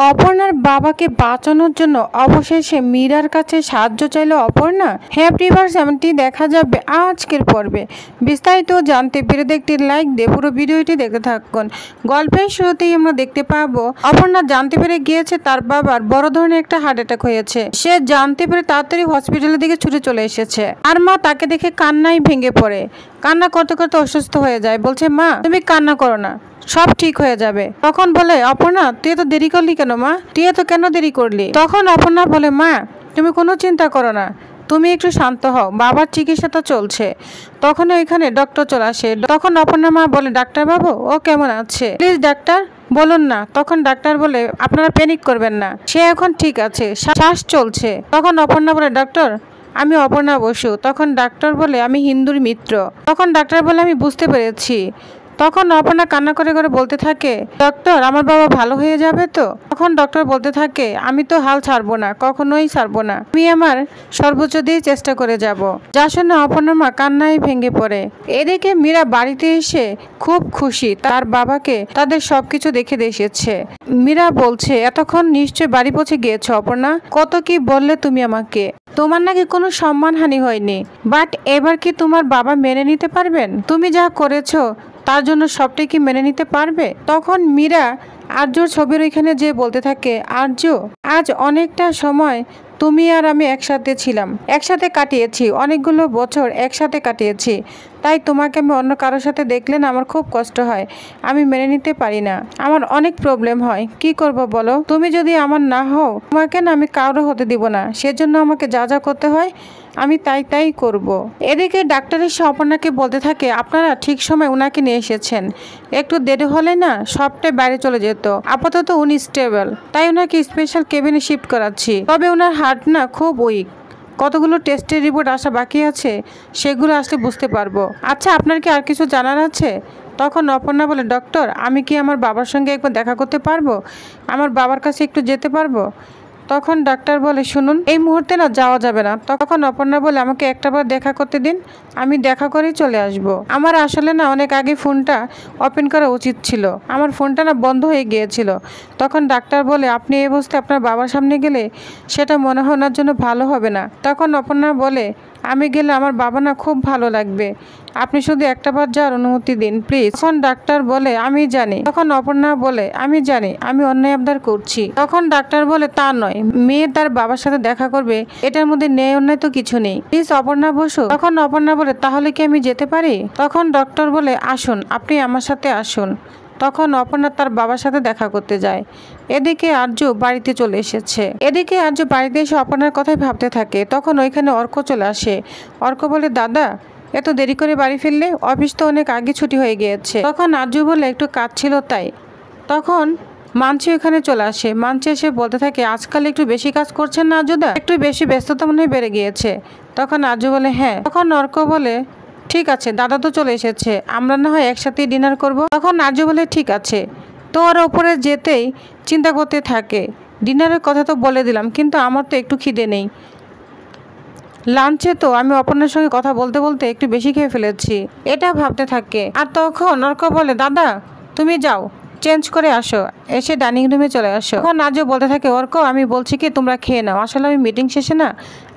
অপর্ণার বাবাকে বাঁচানোর জন্য অবশেষে মীরার কাছে সাহায্য চাইল অপর্ণা। হ্যাঁ ভিউয়ার্স, এমনটি দেখা যাবে আজকের পর্বে। বিস্তারিত জানতে পেরে একটি লাইক দিয়ে পুরো ভিডিওটি দেখতে থাকুন। গল্পের শুরুতেই আমরা দেখতে পাবো অপর্ণা জানতে পেরে গিয়েছে তার বাবার বড় ধরনের একটা হার্ট অ্যাটাক হয়েছে। সে জানতে পেরে তাড়াতাড়ি হসপিটালের দিকে ছুটে চলে এসেছে। আর মা তাকে দেখে কান্নায় ভেঙে পড়ে। কান্না করতে করতে অসুস্থ হয়ে যায়। বলছে, মা তুমি কান্না করো না, সব ঠিক হয়ে যাবে। তখন বলে, অপর্ণা তুই তো দেরি করলি কেন মা, তুই তো কেন দেরি করলি? তখন অপর্ণা বলে, মা তুমি কোনো চিন্তা করো না, তুমি একটু শান্ত হও, বাবার চিকিৎসা তো চলছে। তখন ওইখানে ডক্টর চলে আসে। তখন অপর্ণা মা বলে, ডাক্তার বাবু ও কেমন আছে, প্লিজ ডাক্তার বলুন না। তখন ডাক্তার বলে, আপনারা প্যানিক করবেন না, সে এখন ঠিক আছে, শ্বাস চলছে। তখন অপর্ণা বলে, ডক্টর আমি অপর্ণা বসু। তখন ডাক্তার বলে, আমি হিন্দুর মিত্র। তখন ডাক্তার বলে, আমি বুঝতে পেরেছি। তখন অপর্ণা কান্না করে করে বলতে থাকে, ডক্টর আমার বাবা ভালো হয়ে যাবে তো? তখন ডক্টর বলতে থাকে, আমি তো হাল ছাড়বো না, কখনোই ছাড়বো না, আমি আমার সর্বোচ্চ দিয়ে চেষ্টা করে যাব। যার জন্য অপর্ণার মা কান্নায় ভেঙে পড়ে। এদিকে মীরা বাড়িতে এসে খুব খুশি, তার বাবাকে তাদের সবকিছু দেখে এসেছে। মীরা বলছে, এতক্ষণ নিশ্চয় বাড়ি পৌঁছে গিয়েছো অপর্ণা, কত কি বললে তুমি আমাকে, তোমার নাকি কোনো সম্মানহানি হয়নি, বাট এবার কি তোমার বাবা মেনে নিতে পারবেন? তুমি যা করেছো তার জন্য সবটাই কি মেনে নিতে পারবে? তখন মীরা আর্যর ছবির ওইখানে যে বলতে থাকে, আর্য আজ অনেকটা সময় তুমি আর আমি একসাথে ছিলাম, একসাথে কাটিয়েছি, অনেকগুলো বছর একসাথে কাটিয়েছি, তাই তোমাকে আমি অন্য কারোর সাথে দেখলে না আমার খুব কষ্ট হয়, আমি মেনে নিতে পারি না, আমার অনেক প্রবলেম হয়, কি করব বলো? তুমি যদি আমার না হও তোমাকে না আমি কারো হতে দিব না, সেজন্য আমাকে যা যা করতে হয় আমি তাই করব। এদিকে ডাক্তার এসে অপর্ণাকে বলতে থাকে, আপনারা ঠিক সময় উনাকে নিয়ে এসেছেন, একটু দেরি হলে না সবটাই বাইরে চলে যেত, আপাতত উনি স্টেবল, তাই ওনাকে স্পেশাল কেবিনে শিফট করাচ্ছি। তবে ওনার হার্ট না খুব উইক, কতগুলো টেস্টের রিপোর্ট আসা বাকি আছে, সেগুলো আসলে বুঝতে পারবো। আচ্ছা আপনার কি আর কিছু জানার আছে? তখন অপর্ণা বলে, ডক্টর আমি কি আমার বাবার সঙ্গে একবার দেখা করতে পারবো, আমার বাবার কাছে একটু যেতে পারবো? তখন ডাক্তার বলে, শুনুন এই মুহূর্তে না যাওয়া যাবে না। তখন অপর্ণা বলে, আমাকে একটাবার দেখা করতে দিন, আমি দেখা করেই চলে আসব। আমার আসলে না অনেক আগে ফোনটা ওপেন করা উচিত ছিল, আমার ফোনটা না বন্ধ হয়ে গিয়েছিল। তখন ডাক্তার বলে, আপনি এই অবস্থায় আপনার বাবার সামনে গেলে সেটা মনে হয় ওনার জন্য ভালো হবে না। তখন অপর্ণা বলে, আমি গেলে আমার বাবা না খুব ভালো লাগবে, আপনি শুধু একটাবার যাওয়ার অনুমতি দিন প্লিজ। তখন ডাক্তার বলে, আমি জানি। তখন অপর্ণা বলে, আমি জানি আমি অন্যায় আবদার করছি। তখন ডাক্তার বলে, তা নয়, মেয়ে তার বাবার সাথে দেখা করবে, এটার মধ্যে ন্যায় অন্যায় তো কিছু নেই, প্লিজ অপর্ণা বসু। তখন অপর্ণা বলে, তাহলে কি আমি যেতে পারি? তখন ডক্টর বলে, আসুন আপনি আমার সাথে আসুন। তখন অপর্ণা তার বাবার সাথে দেখা করতে যায়। এদিকে আর্য বাড়িতে চলে এসেছে। এদিকে আর্য বাড়িতে এসে অপর্ণার কথাই ভাবতে থাকে। তখন ওইখানে অর্ক চলে আসে। অর্ক বলে, দাদা এত দেরি করে বাড়ি ফিরলে, অফিস তো অনেক আগে ছুটি হয়ে গিয়েছে। তখন আর্য বলে, একটু কাজ ছিল তাই। তখন মানছি ওখানে চলে আসে। মানছি এসে বলতে থাকে, আজকাল একটু বেশি কাজ করছেন না আর্যদা, একটু বেশি ব্যস্ততা মনে হয় বেড়ে গিয়েছে। তখন আর্য বলে, হ্যাঁ। তখন অর্ক বলে, ঠিক আছে দাদা তো চলে এসেছে, আমরা না হয় একসাথেই ডিনার করব। তখন আর্য বলে, ঠিক আছে। তো ওর ওপরে যেতেই চিন্তা করতে থাকে, ডিনারের কথা তো বলে দিলাম, কিন্তু আমার তো একটু খিদে নেই, লাঞ্চে তো আমি অপর্ণার সঙ্গে কথা বলতে বলতে একটু বেশি খেয়ে ফেলেছি, এটা ভাবতে থাকে। আর তখন অর্ক বলে, দাদা তুমি যাও চেঞ্জ করে আসো, এসে ডাইনিং রুমে চলে আসো। তখন আজও বলতে থাকে, অর্ক আমি বলছি কি তোমরা খেয়ে নাও, আসলে আমি মিটিং শেষে না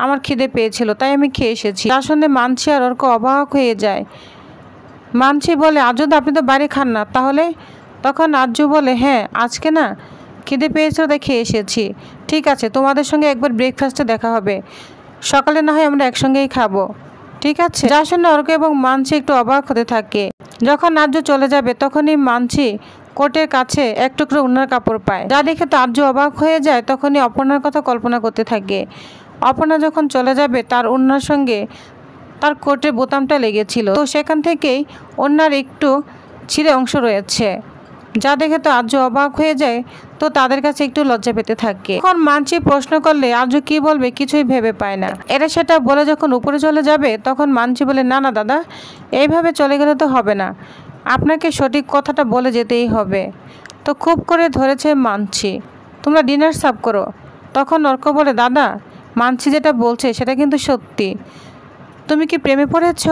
আমার খিদে পেয়েছিল তাই আমি খেয়ে এসেছি। তার সঙ্গে মানছি আর অর্ক অবাক হয়ে যায়। মানছি বলে, আজও আপনি তো বাইরে খান না তাহলে? তখন আর্য বলে, হ্যাঁ আজকে না খিদে পেয়েছিল তাই খেয়ে এসেছি। ঠিক আছে তোমাদের সঙ্গে একবার ব্রেকফাস্টে দেখা হবে, সকালে না হয় আমরা একসঙ্গেই খাবো, ঠিক আছে? যার শুনে অর্ক এবং মানছি একটু অবাক হতে থাকে। যখন আর্য চলে যাবে তখনই মানছি কোটের কাছে এক টুকরো ওড়নার কাপড় পায়, যা দেখে তো আর্য অবাক হয়ে যায়। তখনই অপর্ণার কথা কল্পনা করতে থাকে। অপর্ণা যখন চলে যাবে তার ওড়নার সঙ্গে তার কোটের বোতামটা লেগেছিল, তো সেখান থেকেই ওড়নার একটু ছিঁড়ে অংশ রয়েছে, যা দেখে তো আর্য অবাক হয়ে যায়। তো তাদের কাছে একটু লজ্জা পেতে থাকে। এখন মানছি প্রশ্ন করলে আর্য কি বলবে কিছুই ভেবে পায় না। এটা সেটা বলে যখন উপরে চলে যাবে তখন মানছি বলে, না না দাদা এইভাবে চলে গেলে তো হবে না, আপনাকে সঠিক কথাটা বলে যেতেই হবে। তো খুব করে ধরেছে মানছি, তোমরা ডিনার সার্ভ করো। তখন অর্ক বলে, দাদা মানছি যেটা বলছে সেটা কিন্তু সত্যি, তুমি কি প্রেমে পড়েছ?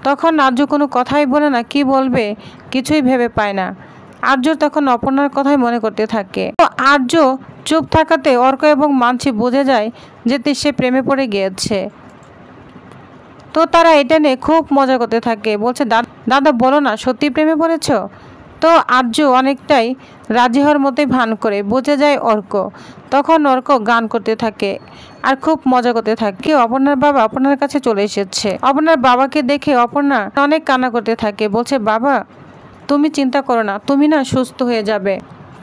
তখন আর্য কোনো কথাই বলে না, কি বলবে কিছুই ভেবে পায় না। আর্য তখন অপর্ণার কথাই মনে করতে থাকে। তো আর্য চুপ থাকাতে অর্ক এবং মানসী বুঝে যায় যে সে প্রেমে পড়ে গিয়েছে। তো তারা এটা নিয়ে খুব মজা করতে থাকে, বলছে দাদা বলো না সত্যি প্রেমে পড়েছ? তো আর্য অনেকটাই রাজি হওয়ার মতোই ভান করে, বুঝে যায় অর্ক। তখন অর্ক গান করতে থাকে আর খুব মজা করতে থাকে। অপর্ণার বাবা অপর্ণার কাছে চলে এসেছে। অপর্ণার বাবাকে দেখে অপর্ণা অনেক কান্না করতে থাকে, বলছে বাবা তুমি চিন্তা করো না, তুমি না সুস্থ হয়ে যাবে,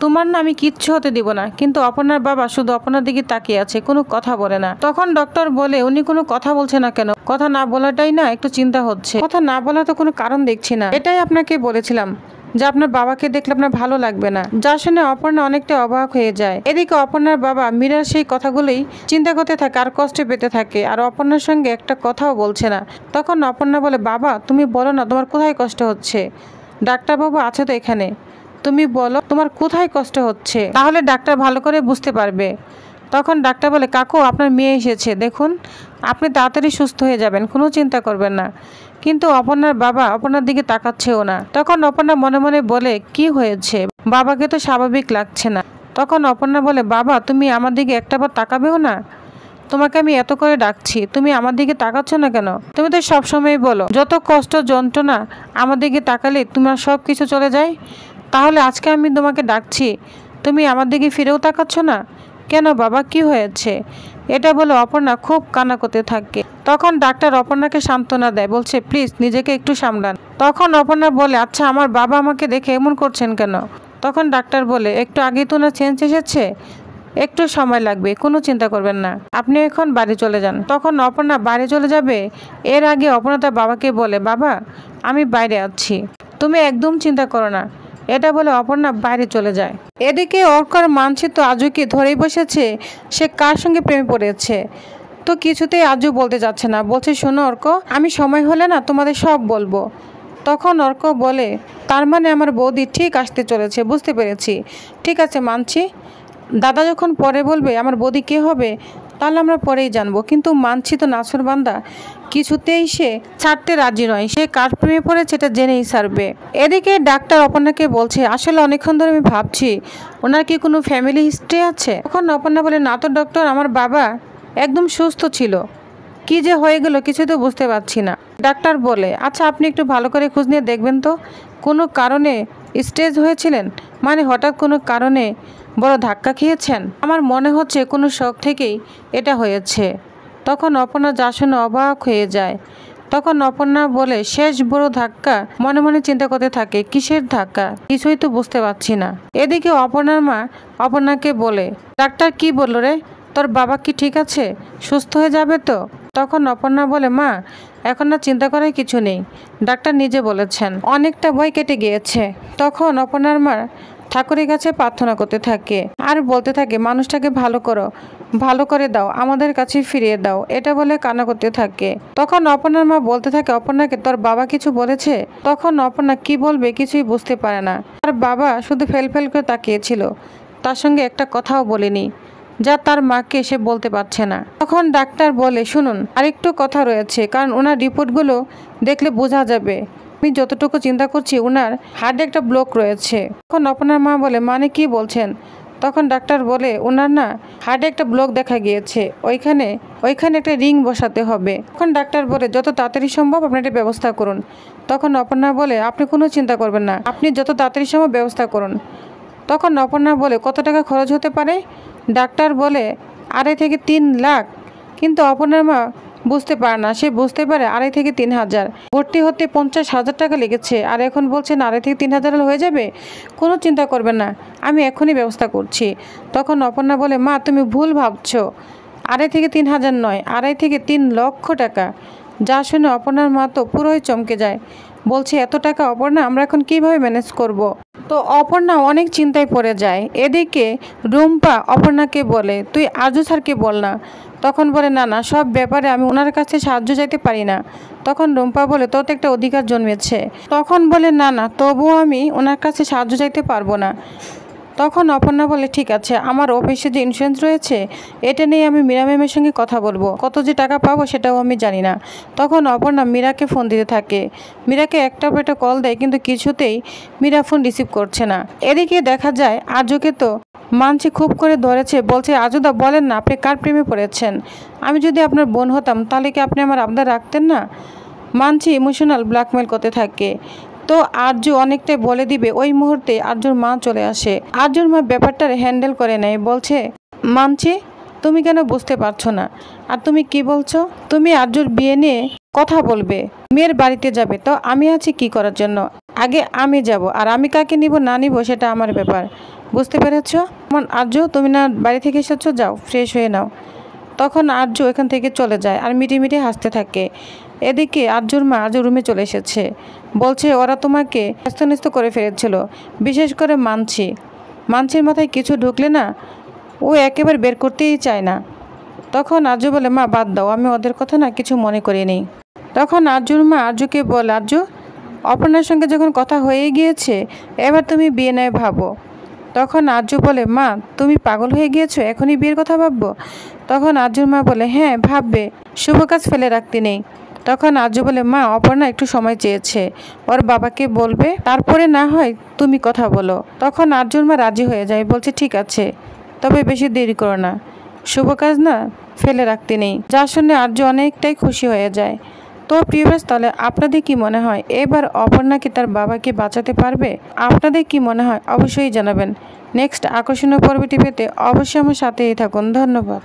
তোমার না আমি কিচ্ছু হতে দিব না। কিন্তু অপর্ণার বাবা শুধু অপর্ণার দিকে তাকিয়ে আছে, কোনো কথা বলে না। তখন ডক্টর বলে উনি কোনো কথা বলছে না কেন? কথা না বলাটাই না একটু চিন্তা হচ্ছে। কথা না বলার তো কোনো কারণ দেখছি না। এটাই আপনাকে বলেছিলাম যে আপনার বাবাকে দেখলে আপনার ভালো লাগবে না। যা শুনে অপর্ণা অনেকটা অবাক হয়ে যায়। এদিকে অপর্ণার বাবা মীরার সেই কথাগুলোই চিন্তা করতে থাকে আর কষ্ট পেতে থাকে, আর অপর্ণার সঙ্গে একটা কথাও বলছে না। তখন অপর্ণা বলে বাবা তুমি বলো না তোমার কোথায় কষ্ট হচ্ছে? ডাক্তারবাবু আছে তো এখানে, তুমি বলো তোমার কোথায় কষ্ট হচ্ছে, তাহলে ডাক্তার ভালো করে বুঝতে পারবে। তখন ডাক্তার বলে কাকু আপনার মেয়ে এসেছে, দেখুন আপনি তাড়াতাড়ি সুস্থ হয়ে যাবেন, কোনো চিন্তা করবেন না। কিন্তু অপর্ণার বাবা অপর্ণার দিকে তাকাচ্ছেও না। তখন অপর্ণা মনে মনে বলে কি হয়েছে, বাবাকে তো স্বাভাবিক লাগছে না। তখন অপর্ণা বলে বাবা তুমি আমার দিকে একটাবার তাকাবেও না? তোমাকে আমি এত করে ডাকছি, তুমি আমার দিকে তাকাচ্ছ না কেন? তুমি তো সবসময় বলো যত কষ্ট যন্ত্রণা আমার দিকে তাকালে তোমার সব কিছু চলে যায়। তাহলে আজকে আমি তোমাকে ডাকছি, তুমি আমার দিকে ফিরেও তাকাচ্ছ না কেন? বাবা কি হয়েছে? এটা বলে অপর্ণা খুব কান্না করতে থাকে। তখন ডাক্তার অপর্ণাকে সান্ত্বনা দেয়, বলছে প্লিজ নিজেকে একটু সামলান। তখন অপর্ণা বলে আচ্ছা আমার বাবা আমাকে দেখে এমন করছেন কেন? তখন ডাক্তার বলে একটু আগেই তো না চেঞ্জ এসেছে, একটু সময় লাগবে, কোনো চিন্তা করবেন না, আপনি এখন বাড়ি চলে যান। তখন অপর্ণা বাড়ি চলে যাবে এর আগে অপর্ণা তার বাবাকে বলে বাবা আমি বাইরে আছি, তুমি একদম চিন্তা করো না। এটা বলে অপর্ণা বাইরে চলে যায়। এদিকে অর্কর মানসী তো আজুকে ধরেই বসেছে সে কার সঙ্গে প্রেমে পড়েছে। তো কিছুতেই আজু বলতে যাচ্ছে না, বলছে শোনো অর্ক আমি সময় হলে না তোমাদের সব বলবো। তখন অর্ক বলে তার মানে আমার বৌদি ঠিক আসতে চলেছে, বুঝতে পেরেছি, ঠিক আছে মানছি। দাদা যখন পরে বলবে আমার বৌদি কে হবে তাহলে আমরা পরেই জানবো। কিন্তু মানছি তো নাছরবান্দা, কিছুতেই সে ছাড়তে রাজি নয়, সে কার প্রেমে পড়েছে এটা জেনেই ছাড়বে। এদিকে ডাক্তার অপর্ণাকে বলছে আসলে অনেকক্ষণ ধরে আমি ভাবছি ওনার কি কোনো ফ্যামিলি হিস্ট্রি আছে। তখন অপর্ণা বলে না তো ডক্টর, আমার বাবা একদম সুস্থ ছিল, কি যে হয়ে গেল কিছু তো বুঝতে পারছি না। ডাক্তার বলে আচ্ছা আপনি একটু ভালো করে খোঁজ নিয়ে দেখবেন তো, কোনো কারণে স্টেজ হয়েছিলেন, মানে হঠাৎ কোনো কারণে বড় ধাক্কা খেয়েছেন? আমার মনে হচ্ছে কোনো শখ থেকেই এটা হয়েছে। তখন অপর্ণা যা শুনে অবাক হয়ে যায়। তখন অপর্ণা বলে শেষ বড় ধাক্কা? মনে মনে চিন্তা করতে থাকে কিসের ধাক্কা, কিছুই তো বুঝতে পারছি না। এদিকে অপর্ণার মা অপর্ণাকে বলে ডাক্তার কি বললো রে, তোর বাবা কি ঠিক আছে, সুস্থ হয়ে যাবে তো? তখন অপর্ণা বলে মা এখন না চিন্তা করার কিছু নেই, ডাক্তার নিজে বলেছেন, অনেকটা ভয় কেটে গিয়েছে। তখন অপর্ণার মা ঠাকুরের কাছে প্রার্থনা করতে থাকে আর বলতে থাকে মানুষটাকে ভালো করো, ভালো করে দাও, আমাদের কাছে ফিরিয়ে দাও, এটা বলে কান্না করতে থাকে। তখন অপর্ণার মা বলতে থাকে অপর্ণাকে তোর বাবা কিছু বলেছে? তখন অপর্ণা কি বলবে কিছুই বুঝতে পারে না। তার বাবা শুধু ফেল ফেল করে তাকিয়েছিল, তার সঙ্গে একটা কথাও বলেনি, যা তার মাকে সে বলতে পারছে না। তখন ডাক্তার বলে শুনুন আরেকটু কথা রয়েছে, কারণ ওনার রিপোর্টগুলো দেখলে বোঝা যাবে, আমি যতটুকু চিন্তা করছি ওনার হার্টে একটা ব্লক রয়েছে। তখন অপর্ণার মা বলে মানে কি বলছেন? তখন ডাক্তার বলে ওনার না হার্টে একটা ব্লক দেখা গিয়েছে, ওইখানে একটা রিং বসাতে হবে। তখন ডাক্তার বলে যত তাড়াতাড়ি সম্ভব আপনি একটা ব্যবস্থা করুন। তখন অপর্ণা বলে আপনি কোনো চিন্তা করবেন না, আপনি যত তাড়াতাড়ি সম্ভব ব্যবস্থা করুন। তখন অপর্ণা বলে কত টাকা খরচ হতে পারে? ডাক্তার বলে 2.5 থেকে 3 লাখ। কিন্তু অপর্ণার মা বুঝতে পারে না, সে বুঝতে পারে 2.5 থেকে 3 হাজার, ভর্তি হতে 50,000 টাকা লেগেছে, আর এখন বলছেন 2.5 থেকে 3 হাজার হয়ে যাবে। কোনো চিন্তা করবেন না, আমি এখনই ব্যবস্থা করছি। তখন অপর্ণা বলে মা তুমি ভুল ভাবছো, 2.5 থেকে 3 হাজার নয়, 2.5 থেকে 3 লক্ষ টাকা। যা শুনে অপর্ণার মা তো পুরোই চমকে যায়, বলছে এত টাকা অপর্ণা আমরা এখন কিভাবে ম্যানেজ করব। তো অপর্ণা অনেক চিন্তায় পড়ে যায়। এদিকে রুম্পা অপর্ণাকে বলে তুই আজু স্যারকে বল না। তখন বলে না না, সব ব্যাপারে আমি ওনার কাছে সাহায্য চাইতে পারি না। তখন রুম্পা বলে তোর তো একটা অধিকার জন্মেছে। তখন বলে না না, তবুও আমি ওনার কাছে সাহায্য চাইতে পারবো না। তখন অপর্ণা বলে ঠিক আছে, আমার অফিসে যে ইন্স্যুরেন্স রয়েছে এটা নিয়ে আমি মীরা ম্যামের সঙ্গে কথা বলবো, কত যে টাকা পাবো সেটাও আমি জানি না। তখন অপর্ণা মীরাকে ফোন দিতে থাকে। মীরাকে একটা পর একটা কল দেয় কিন্তু কিছুতেই মীরা ফোন রিসিভ করছে না। এদিকে দেখা যায় আর্যকে তো মানছি খুব করে ধরেছে, বলছে আর্যদা বলেন না আপনি কার প্রেমে পড়েছেন, আমি যদি আপনার বোন হতাম তাহলে কি আপনি আমার আবদার রাখতেন না। মানছি ইমোশনাল ব্ল্যাকমেল করতে থাকে। তো আর্য অনেকটাই বলে দিবে, ওই মুহূর্তে আর্যর মা চলে আসে। আর্যর মা ব্যাপারটার হ্যান্ডেল করে নেয়, বলছে মানছি তুমি কেন বুঝতে পারছো না, আর তুমি কি বলছো, তুমি আর্যর বিয়ে নিয়ে কথা বলবে, মেয়ের বাড়িতে যাবে, তো আমি আছি কি করার জন্য, আগে আমি যাব, আর আমি কাকে নিব না নিব সেটা আমার ব্যাপার, বুঝতে পেরেছো। আর্য তুমি না বাড়ি থেকে এসেছো, যাও ফ্রেশ হয়ে নাও। তখন আর্য এখান থেকে চলে যায় আর মিটি মিটি হাসতে থাকে। এদিকে আর্যর মা আর্য রুমে চলে এসেছে, বলছে ওরা তোমাকে ন্যস্ত করে ফেলেছিল, বিশেষ করে মানছির মাথায় কিছু ঢুকলে না ও একেবারে বের করতেই চায় না। তখন আর্য বলে মা বাদ দাও, আমি ওদের কথা না কিছু মনে করিনি। তখন আর্যর মা আর্যকে বলে আর্য অপর্ণার সঙ্গে যখন কথা হয়ে গিয়েছে এবার তুমি বিয়ে নেয় ভাবো। তখন আর্য বলে মা তুমি পাগল হয়ে গিয়েছো, এখনই বিয়ের কথা ভাববো। তখন আর্যর মা বলে হ্যাঁ ভাববে, শুভ কাজ ফেলে রাখতে নেই। তখন আর্য বলে মা অপর্ণা একটু সময় চেয়েছে, ওর বাবাকে বলবে, তারপরে না হয় তুমি কথা বলো। তখন আর্যর মা রাজি হয়ে যায়, বলছে ঠিক আছে, তবে বেশি দেরি করো না, শুভ কাজ না ফেলে রাখতে নেই। যা শুনে আর্য অনেকটাই খুশি হয়ে যায়। তো প্রিয়বাস, তাহলে আপনাদের কি মনে হয় এবার অপর্ণা কি তার বাবাকে বাঁচাতে পারবে? আপনাদের কি মনে হয় অবশ্যই জানাবেন। নেক্সট আকর্ষণীয় পর্বটি পেতে অবশ্যই আমার সাথেই থাকুন। ধন্যবাদ।